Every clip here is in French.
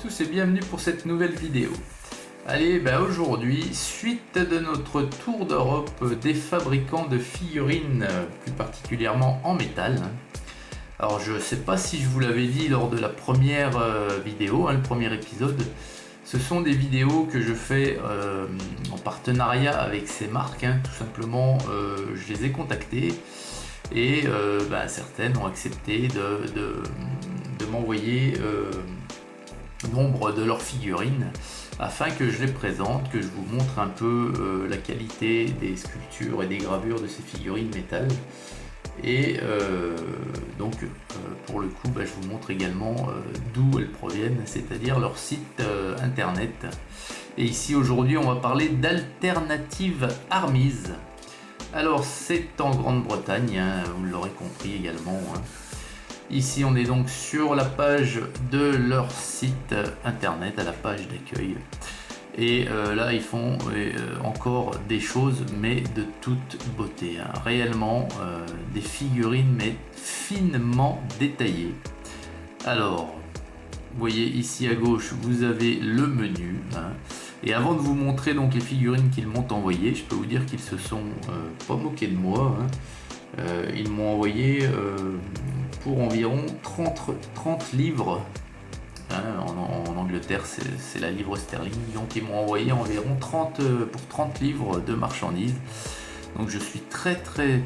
tous et bienvenue pour cette nouvelle vidéo. Allez, aujourd'hui, suite de notre tour d'Europe des fabricants de figurines, plus particulièrement en métal. Alors je sais pas si je vous l'avais dit lors de la première vidéo, le premier épisode. Ce sont des vidéos que je fais en partenariat avec ces marques, tout simplement. Je les ai contactées et certaines ont accepté de m'envoyer nombre de leurs figurines afin que je les présente, que je vous montre un peu la qualité des sculptures et des gravures de ces figurines métal. Et pour le coup, je vous montre également d'où elles proviennent, c'est-à-dire leur site internet. Et ici aujourd'hui on va parler d'Alternative Armies. Alors c'est en Grande-Bretagne, vous l'aurez compris également. Ici on est donc sur la page de leur site internet, à la page d'accueil. Et là ils font encore des choses mais de toute beauté. Réellement des figurines mais finement détaillées. Alors, vous voyez ici à gauche vous avez le menu. Et avant de vous montrer donc les figurines qu'ils m'ont envoyées, je peux vous dire qu'ils se sont pas moqués de moi. Ils m'ont envoyé pour environ 30 livres. En Angleterre c'est la livre sterling, donc ils m'ont envoyé environ 30 livres de marchandises. Donc je suis très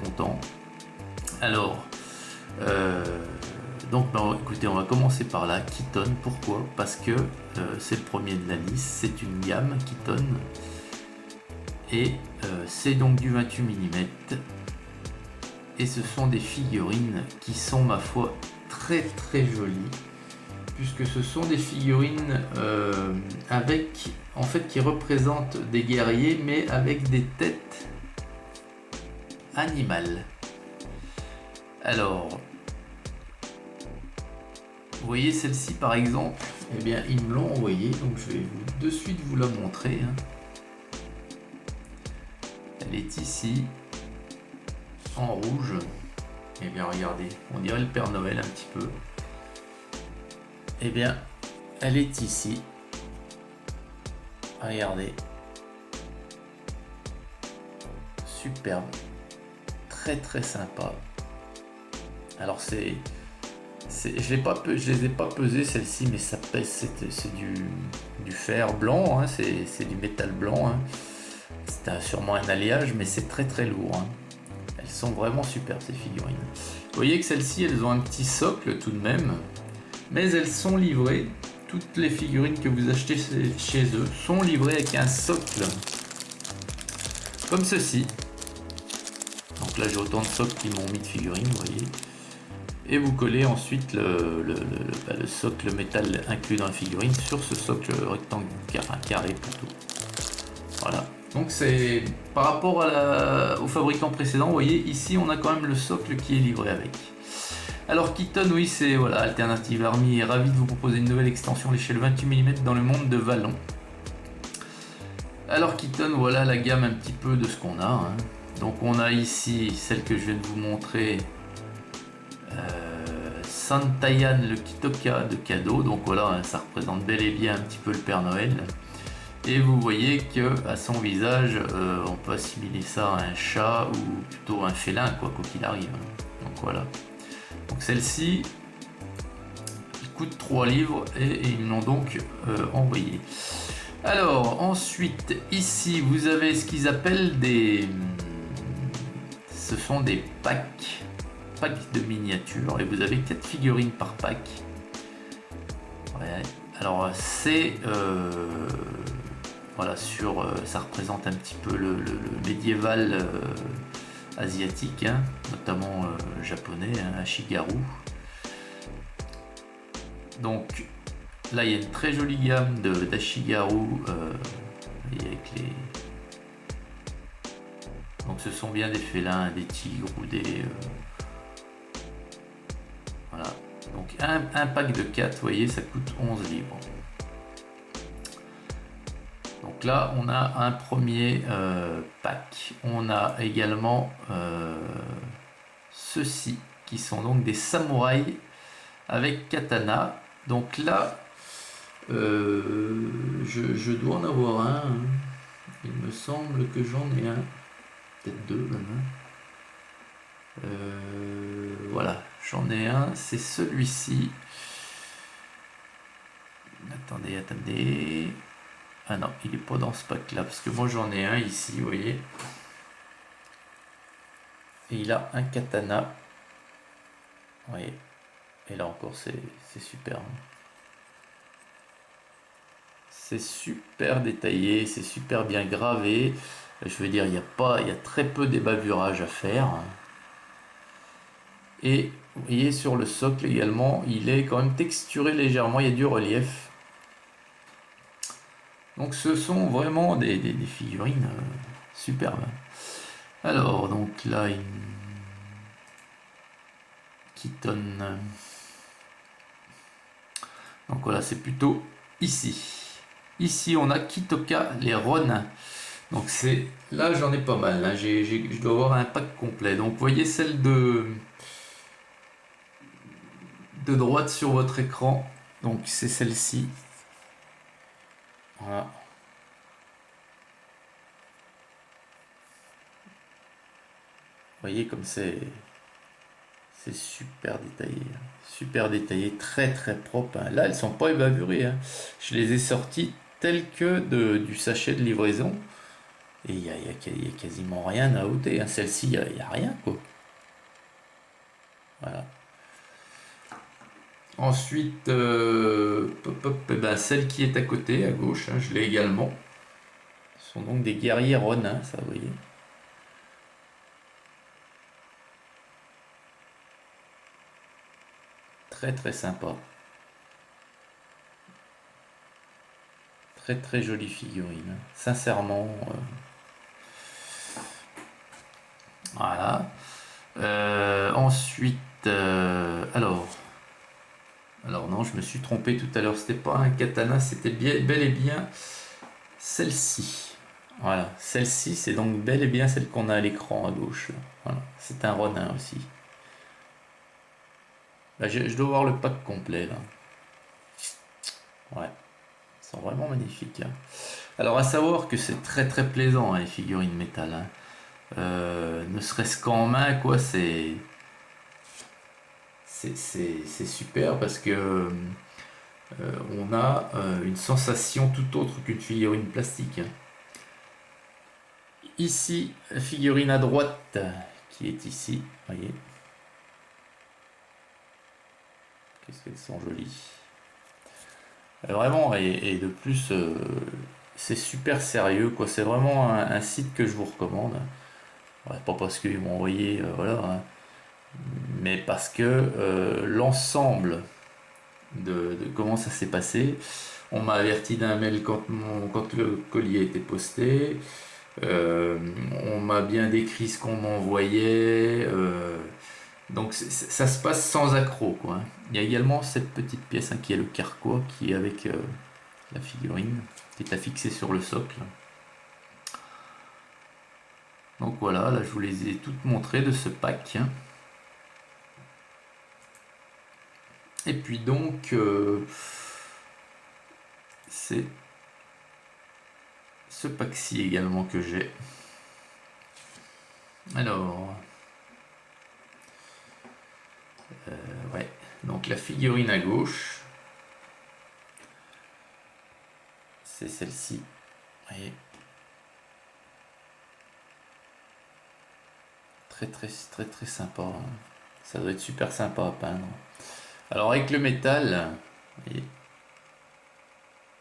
content. Alors écoutez, on va commencer par là. Keaton, pourquoi? Parce que c'est le premier de la liste, c'est une gamme Keaton et c'est donc du 28 mm et ce sont des figurines qui sont, ma foi, très jolies, puisque ce sont des figurines qui représentent des guerriers mais avec des têtes animales. Alors vous voyez celle-ci par exemple, eh bien ils me l'ont envoyée, donc je vais de suite vous la montrer. Elle est ici en rouge. Eh bien regardez, on dirait le Père Noël un petit peu. Eh bien elle est ici. Regardez. Superbe. Très sympa. Alors je les ai pas pesées celle-ci, mais ça pèse, c'est du fer blanc, c'est du métal blanc. C'est sûrement un alliage, mais c'est très lourd. Elles sont vraiment superbes ces figurines. Vous voyez que celles-ci, elles ont un petit socle tout de même, mais elles sont livrées. Toutes les figurines que vous achetez chez eux sont livrées avec un socle comme ceci. Donc là j'ai autant de socles qu'ils m'ont mis de figurines, vous voyez. Et vous collez ensuite le socle métal inclus dans la figurine sur ce socle rectangle carré plutôt. Voilà. Donc c'est par rapport au fabricant précédent, vous voyez ici on a quand même le socle qui est livré avec. Alors Keaton, oui, c'est Alternative Army est ravi de vous proposer une nouvelle extension à l'échelle 28 mm dans le monde de Vallon. Alors Keaton, voilà la gamme un petit peu de ce qu'on a. Donc on a ici celle que je viens de vous montrer, Santayan le Kitoka de cadeau. Donc voilà, ça représente bel et bien un petit peu le Père Noël. Et vous voyez que à son visage, on peut assimiler ça à un chat ou plutôt un félin, quoi qu'il arrive. Donc voilà. Donc celle-ci coûte 3 livres et ils me l'ont donc envoyé. Alors ensuite ici vous avez ce qu'ils appellent ce sont des packs de miniatures et vous avez 4 figurines par pack. Ouais. Alors c'est ça représente un petit peu le médiéval asiatique, notamment japonais, Ashigaru. Donc là il y a une très jolie gamme d'Ashigaru avec les. Donc ce sont bien des félins, des tigres ou des. Voilà. Donc un pack de 4, vous voyez, ça coûte 11 livres. Donc là on a un premier pack. On a également ceux-ci qui sont donc des samouraïs avec katana. Donc là Je dois en avoir un, hein. Il me semble que j'en ai un. Peut-être deux même, hein. Voilà, j'en ai un, c'est celui-ci. Attendez, attendez. Ah non, il est pas dans ce pack là, parce que moi j'en ai un ici, vous voyez. Et il a un katana. Vous voyez. Et là encore, c'est super. C'est super détaillé, c'est super bien gravé. Je veux dire, il y a très peu d'ébavurage à faire. Et vous voyez sur le socle également, il est quand même texturé légèrement, il y a du relief. Donc ce sont vraiment des figurines superbes. Alors donc là, une Keaton. Donc voilà, c'est plutôt ici. Ici, on a Kitoka, les Ronin. Donc c'est là, j'en ai pas mal. Hein. Je dois avoir un pack complet. Donc vous voyez celle de droite sur votre écran. Donc c'est celle-ci. Voilà. Vous voyez comme c'est super détaillé. Hein. Super détaillé, très très propre. Hein. Là, elles sont pas ébavurées. Hein. Je les ai sorties telles que du sachet de livraison. Et il y a quasiment rien à ôter. Hein. Celle-ci, il n'y a rien quoi. Voilà. Ensuite, eh ben, celle qui est à côté, à gauche, hein, je l'ai également. Ce sont donc des guerriers Ronin, ça vous voyez. Très très sympa. Très très jolie figurine. Hein. Sincèrement. Voilà. Ensuite, alors non, je me suis trompé tout à l'heure. C'était pas un katana, c'était bel et bien celle-ci. Voilà, celle-ci, c'est donc bel et bien celle qu'on a à l'écran à gauche. Voilà, c'est un Ronin aussi. Là, je dois voir le pack complet là. Ouais, ils sont vraiment magnifiques. Hein. Alors à savoir que c'est très très plaisant hein, les figurines métal. Hein. Ne serait-ce qu'en main, quoi, c'est super parce que on a une sensation tout autre qu'une figurine plastique. Hein. Ici, la figurine à droite qui est ici, voyez. Qu'est-ce qu'elles sont jolies. Vraiment, et de plus, c'est super sérieux, quoi. C'est vraiment un site que je vous recommande. Ouais, pas parce qu'ils m'ont envoyé, voilà, hein, mais parce que l'ensemble de comment ça s'est passé. On m'a averti d'un mail quand le colis a été posté. Euh, on m'a bien décrit ce qu'on m'envoyait. Donc ça se passe sans accroc, quoi. Il y a également cette petite pièce hein, qui est le carquois qui est avec la figurine qui est affixée sur le socle. Donc voilà, là je vous les ai toutes montrées de ce pack. Et puis donc c'est ce pack-ci également que j'ai. Alors, ouais, donc la figurine à gauche, c'est celle-ci. Vous voyez. Très très très très sympa. Hein. Ça doit être super sympa à peindre. Alors avec le métal, vous voyez,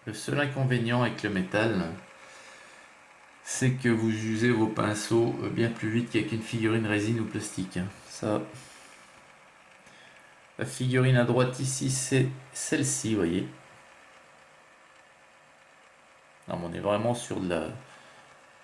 le seul inconvénient avec le métal, c'est que vous usez vos pinceaux bien plus vite qu'avec une figurine résine ou plastique. Hein. Ça, la figurine à droite ici, c'est celle-ci, vous voyez. Non, on est vraiment sur de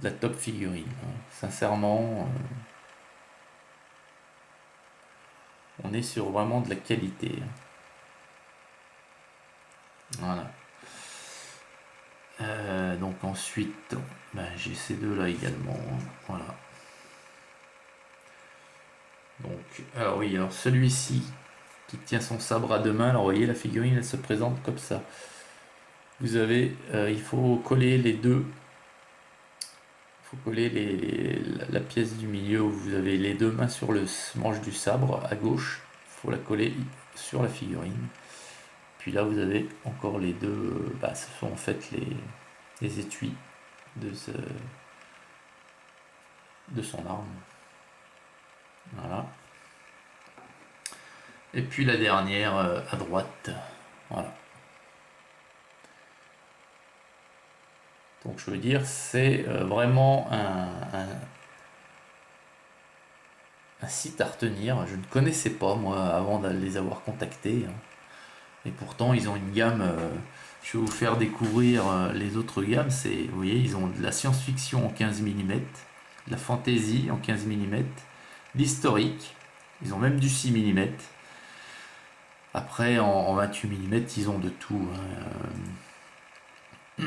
la top figurine. Hein. Sincèrement, on est sur vraiment de la qualité. Hein. Voilà. Donc ensuite, ben, j'ai ces deux là également. Hein. Voilà. Donc, alors oui, alors celui-ci qui tient son sabre à deux mains, alors vous voyez la figurine elle se présente comme ça. vous avez, il faut coller les deux. Il faut coller la pièce du milieu où vous avez les deux mains sur le manche du sabre à gauche. Il faut la coller sur la figurine. Puis là, vous avez encore les deux. Ce sont en fait les étuis de son arme. Voilà. Et puis la dernière à droite. Voilà. Donc je veux dire, c'est vraiment un site à retenir. Je ne connaissais pas moi avant de les avoir contactés, hein. Et pourtant ils ont une gamme. Je vais vous faire découvrir les autres gammes. Vous voyez, ils ont de la science-fiction en 15 mm, de la fantasy en 15 mm, l'historique. Ils ont même du 6 mm. Après, en 28 mm, ils ont de tout, hein.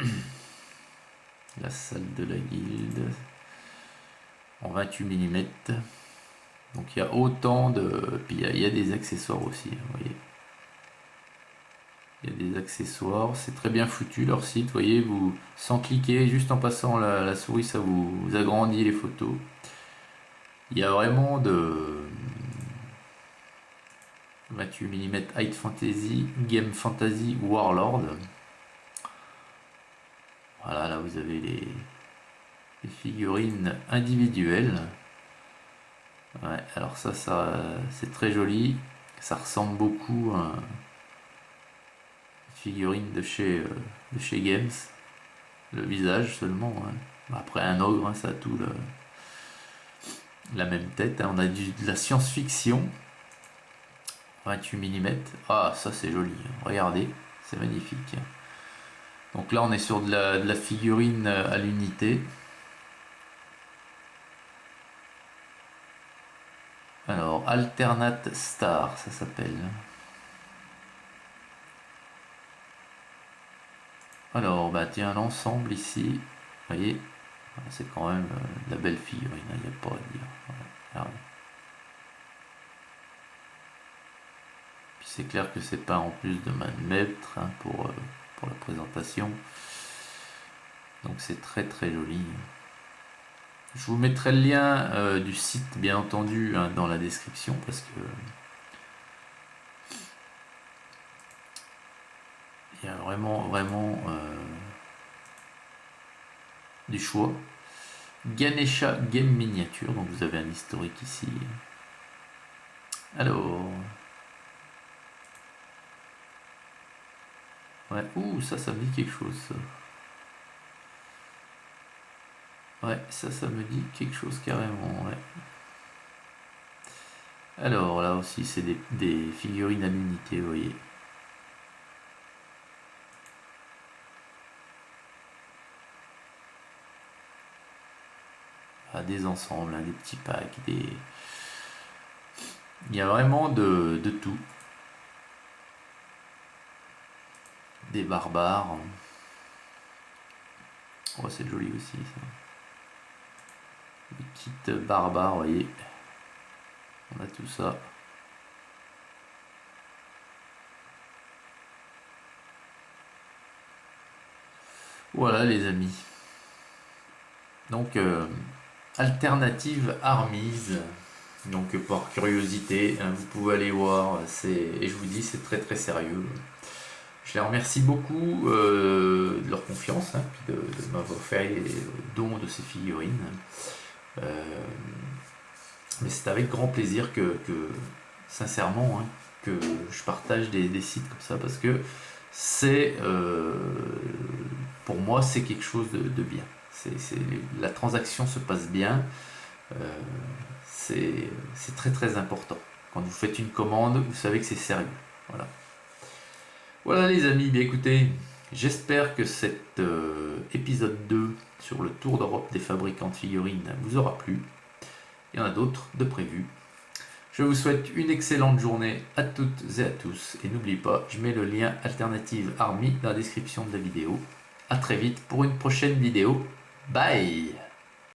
La salle de la guilde en 28 mm. Donc il y a autant de... Puis il y a des accessoires aussi, vous voyez. Il y a des accessoires, c'est très bien foutu leur site, vous voyez, sans cliquer, juste en passant la souris, ça vous agrandit les photos. Il y a vraiment de 28 mm Height Fantasy, Game Fantasy, Warlord. Voilà, là vous avez les figurines individuelles. Ouais, alors ça c'est très joli. Ça ressemble beaucoup à une figurine de chez Games. Le visage seulement, hein. Après un ogre, hein, ça a tout la même tête, hein. On a de la science-fiction. 28 mm. Ah, ça c'est joli, hein. Regardez, c'est magnifique. Donc là on est sur de la figurine à l'unité. Alors, Alternate Star, ça s'appelle. Alors, tiens, l'ensemble ici, vous voyez, c'est quand même de la belle figurine, il n'y a pas à dire. Voilà, puis c'est clair que c'est peint en plus de main de maître, hein, pour la présentation. Donc c'est très très joli. Je vous mettrai le lien du site, bien entendu, hein, dans la description, parce que il y a vraiment du choix. Ganesha Game Miniature, donc vous avez un historique ici. Alors, ouais, ouh, ça me dit quelque chose, ça. Ouais, ça me dit quelque chose carrément, ouais. Alors là aussi c'est des figurines à l'unité, vous voyez. Des ensembles, hein, des petits packs, il y a vraiment de tout. Des barbares. Oh, c'est joli aussi ça. Des kits barbares, vous voyez. On a tout ça. Voilà les amis. Donc Alternative Armies. Donc par curiosité, hein, vous pouvez aller voir. Et je vous dis, c'est très très sérieux. Je les remercie beaucoup de leur confiance, hein, puis de m'avoir fait les dons de ces figurines. Mais c'est avec grand plaisir que sincèrement, hein, que je partage des sites comme ça, parce que c'est pour moi c'est quelque chose de bien. La transaction se passe bien. C'est très très important. Quand vous faites une commande, vous savez que c'est sérieux. Voilà les amis, bien écoutez, j'espère que cet épisode 2 sur le tour d'Europe des fabricants de figurines vous aura plu. Il y en a d'autres de prévus. Je vous souhaite une excellente journée à toutes et à tous. Et n'oubliez pas, je mets le lien Alternative Army dans la description de la vidéo. A très vite pour une prochaine vidéo. Bye!